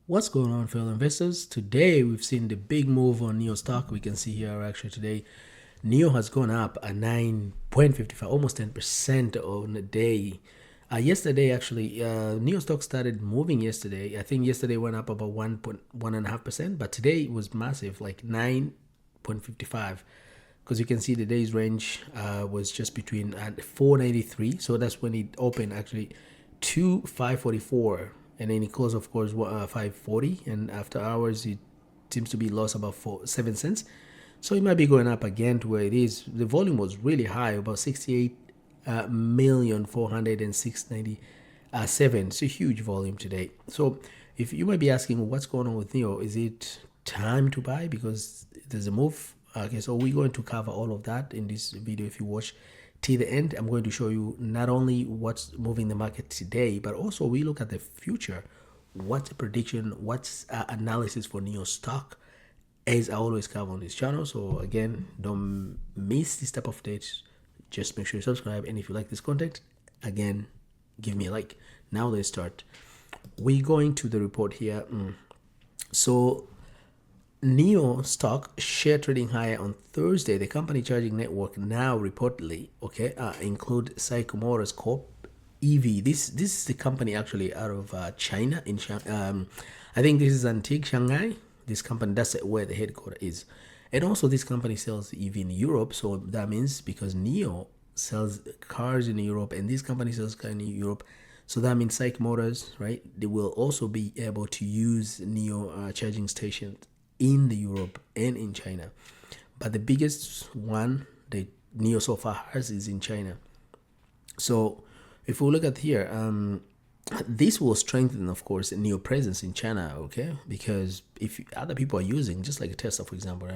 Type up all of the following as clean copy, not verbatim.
What's going on, fellow investors? Today we've seen the big move on NIO stock. We can see here actually today NIO has gone up a 9.55, almost 10% on the day. Yesterday actually, NIO stock started moving yesterday. I think yesterday went up about 1.1.5%, but today it was massive, like 9.55. Because you can see the day's range was just between 493, so that's when it opened actually to 544, and then it closed of course 540, and after hours it seems to be lost about 7 cents. So it might be going up again to where it is. The volume was really high, about 68 million 406.97. It's a huge volume today. So if you might be asking what's going on with NIO, is it time to buy because there's a move? Okay, so we're going to cover all of that in this video. If you watch till the end, I'm going to show you not only what's moving the market today, but also we look at the future. What's the prediction? What's analysis for NIO stock? As I always cover on this channel. So again, don't miss this type of updates. Just make sure you subscribe, and if you like this content, again, give me a like. Now let's start. We're going to the report here. So NIO stock share trading higher on Thursday. The company charging network now reportedly include Psychomotors Corp EV. This is the company actually out of China in I think this is Antique Shanghai. This company, that's where the headquarters is. And also this company sells EV in Europe, so that means because NIO sells cars in Europe and this company sells cars in Europe, so that means Psychomotors, right? They will also be able to use NIO charging stations in the Europe and in China. But the biggest one that NIO so far has is in China. So if we look at here, this will strengthen, of course, NIO presence in China, okay? Because if other people are using, just like Tesla, for example,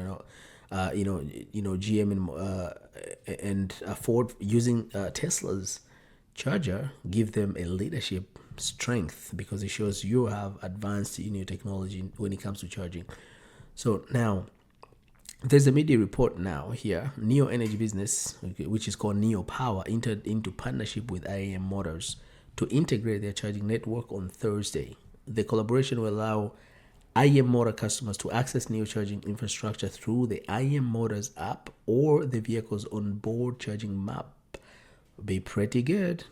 GM and Ford using Tesla's charger, give them a leadership strength because it shows you have advanced technology when it comes to charging. So now there's a media report now here. NIO Energy Business, which is called NIO Power, entered into partnership with IAM Motors to integrate their charging network on Thursday. The collaboration will allow IAM Motor customers to access NIO charging infrastructure through the IAM Motors app or the vehicle's onboard charging map. Be pretty good.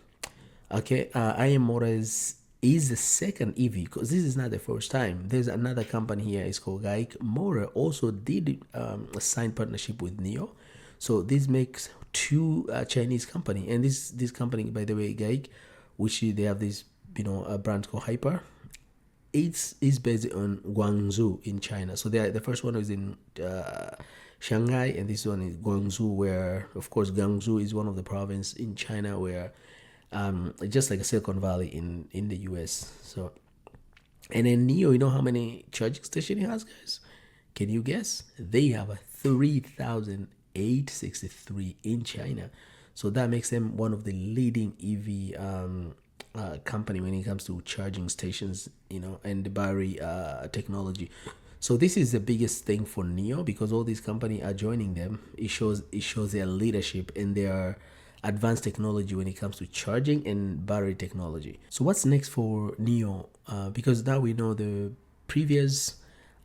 Okay, IAM Motors is the second EV, because this is not the first time. There's another company here, it's called GAIC Motor, also did a signed partnership with NIO. So this makes two Chinese company, and this company, by the way, GAIC, which they have this a brand called Hyper. It's based on Guangzhou in China. So the first one is in Shanghai, and this one is Guangzhou, where of course Guangzhou is one of the provinces in China where just like a Silicon Valley in the US. So, and then NIO, you know how many charging stations it has, guys? Can you guess? They have 3,863 in China. So that makes them one of the leading EV company when it comes to charging stations, and the battery technology. So this is the biggest thing for NIO because all these companies are joining them. It shows their leadership and their advanced technology when it comes to charging and battery technology. So what's next for NIO? Because now we know the previous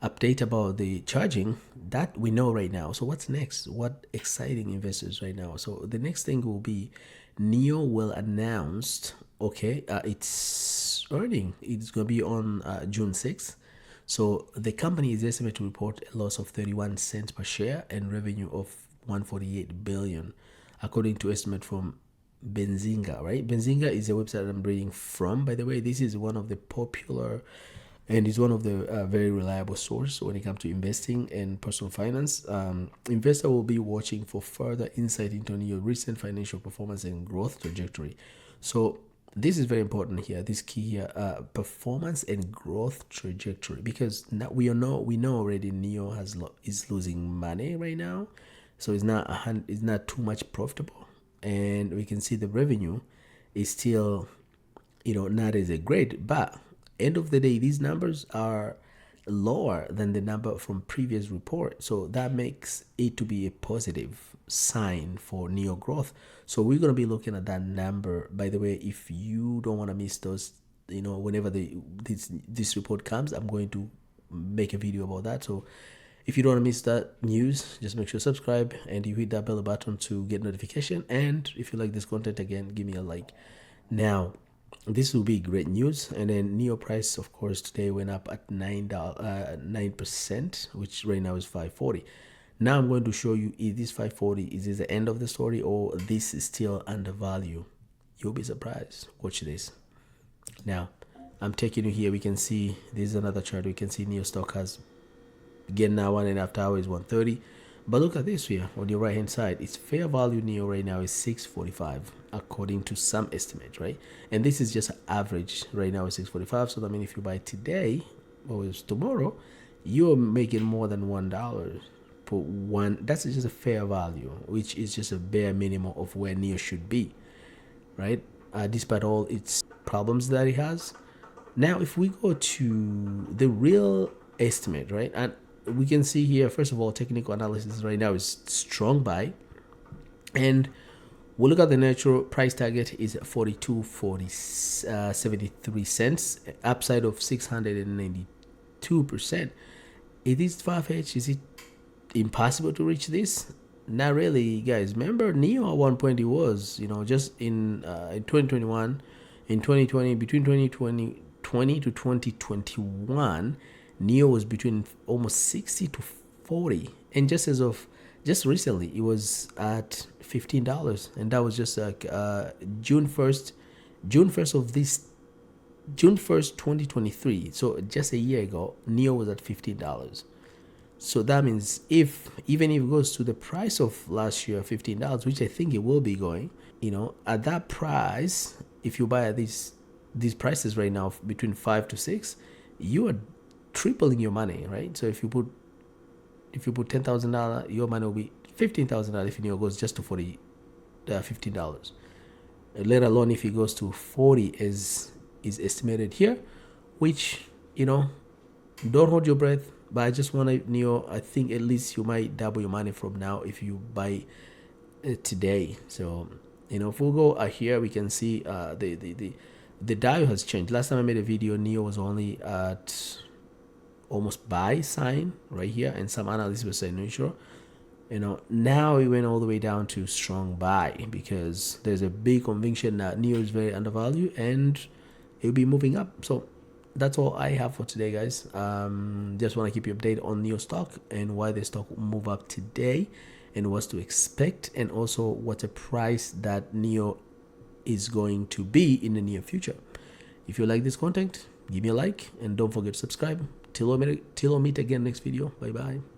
update about the charging that we know right now. So what's next? What exciting investors right now? So the next thing will be NIO will announce its earning. It's going to be on June 6th. So the company is estimated to report a loss of 31 cents per share and revenue of 148 billion, according to estimate from Benzinga, right? Benzinga is a website I'm reading from. By the way, this is one of the popular and is one of the very reliable source when it comes to investing and personal finance. Investor will be watching for further insight into your recent financial performance and growth trajectory. So this is very important here. This key here, performance and growth trajectory, because now we know already NIO is losing money right now, so it's not too much profitable, and we can see the revenue is still not as great, but end of the day these numbers are lower than the number from previous report, so that makes it to be a positive sign for NIO growth. So we're going to be looking at that number. By the way, if you don't want to miss those whenever this report comes, I'm going to make a video about that. So if you don't want to miss that news, just make sure to subscribe and you hit that bell button to get notification. And if you like this content, again, give me a like. Now, this will be great news. And then NIO price, of course, today went up at 9%, which right now is 540. Now I'm going to show you if this 540 is this the end of the story or this is still undervalued. You'll be surprised. Watch this. Now, I'm taking you here. We can see this is another chart. We can see NIO stock has again now 1.5 hours 130. But look at this here on the right hand side. Its fair value NIO right now is 645 according to some estimate, right? And this is just average right now is 645. So that means if you buy today or it's tomorrow, you're making more than $1 per one. That's just a fair value, which is just a bare minimum of where NIO should be, right? Despite all its problems that it has. Now, if we go to the real estimate, right, and we can see here, first of all, technical analysis right now is strong buy, and we look at the natural price target is 72.73 cents, upside of 692%. It is far-fetched. Is it impossible to reach this? Not really, guys. Remember, NIO at one point it was, just in 2021, in 2020, between 2020 to 2021, NIO was between almost 60 to 40, and just recently it was at $15, and that was just like June 1st, 2023. So just a year ago, NIO was at $15. So that means even if it goes to the price of last year, $15, which I think it will be going, at that price, if you buy at these prices right now between 5 to 6, you are tripling your money, right? So if you put $10,000, your money will be $15,000 if NIO goes just to $15. Let alone if it goes to 40 is estimated here, which don't hold your breath. But I just want to NIO. I think at least you might double your money from now if you buy it today. So if we go here, we can see the dial has changed. Last time I made a video, NIO was only at almost buy sign right here, and some analysts were saying neutral. Now it went all the way down to strong buy because there's a big conviction that NIO is very undervalued and it'll be moving up. So that's all I have for today, guys. Just want to keep you updated on NIO stock and why the stock will move up today and what's to expect, and also what's a price that NIO is going to be in the near future. If you like this content, give me a like and don't forget to subscribe. Till we meet again next video. Bye bye.